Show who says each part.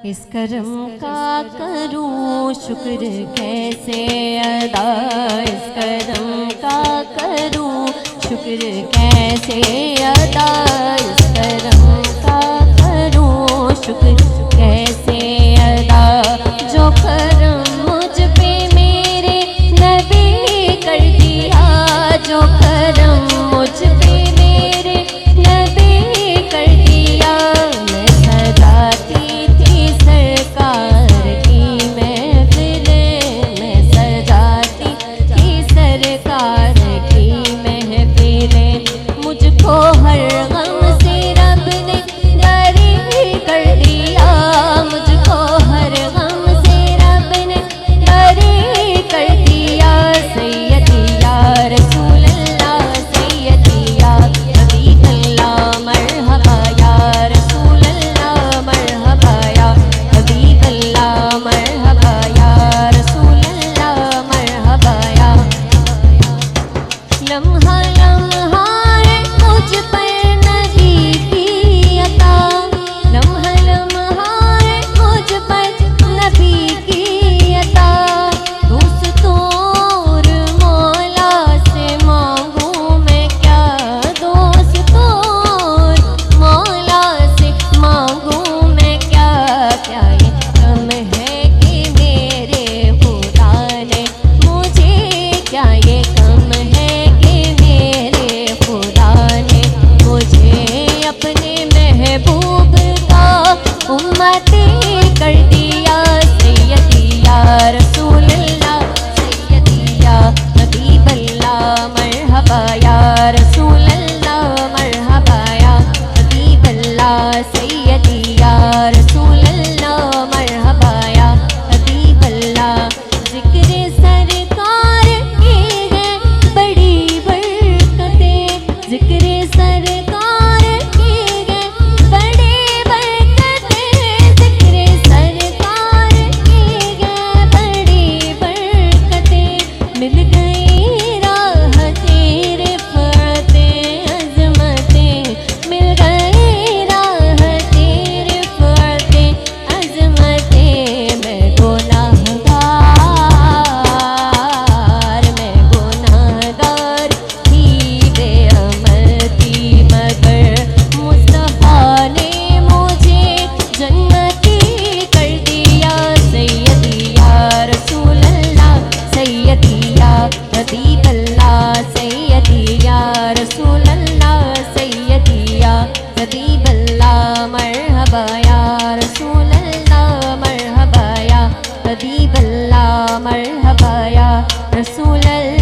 Speaker 1: इस करम का करूं शुक्र कैसे अदा, इस करम का करूं शुक्र कैसे अदा, इस करम का करूं शुक्र कैसे अदा। जो करम मुझ पे मेरे नबी कर दिया, जो करम मुझ पे मेरे नबी कर दिया। मैं सजाती थी सरकार की महफिलें, मैं सजाती थी सरकार की महफिलें। मुझको हर गम से रब ने बरी कर दिया, मुझको हर गम से रब ने बरी कर दिया। सैयदी या रसूल अल्लाह, सैयदी या हबीब अल्लाह, मरहबा या रसूल अल्लाह, मरहबा या हबीब अल्लाह, मरहबा या रसूल अल्लाह, मरहबा या। लम्हा लम्हा है मुझ पर नबी की अता, लम्हा लम्हा है मुझ पर नबी की अता। दोस्तों और मौला से मांगूं मैं क्या, दोस्तों और मौला से मांगूं मैं क्या। क्या ये कम है कि मेरे खुदा ने मुझे, क्या ये कम है कि मेरे खुदा ने मुझे अपने महबूब का उम्मती कर दिया। सैयदी या रसूल अल्लाह, सैयदी या हबीब अल्लाह, मरहबा या रसूल अल्लाह, मरहबा या हबीब अल्लाह। सैयदी या रसूल अल्लाह, मरहबा या हबीब अल्लाह। जिक्र सरकार की है बड़ी बरकतें, जिक्र सरकार की है बड़ी बरकतें, जिक्र सरकार की है बड़ी बरकतें। मिल गई राहतें रिफ़अतें अज़मतें, मिल गई राहतें रिफ़अतें अज़मतें। मैं गुनाहगार थी बेअमल थी, मगर मुस्तफ़ा ने मुझे जन्नती कर दिया। सैयदी या रसूल अल्लाह, सैयदी या हबीब अल्लाह, सैयदी या रसूल अल्लाह, सैयदी या हबीब अल्लाह, मरहबा या रसूल अल्लाह, मरहबा या हबीब अल्लाह, मरहबा या रसूल अल्लाह।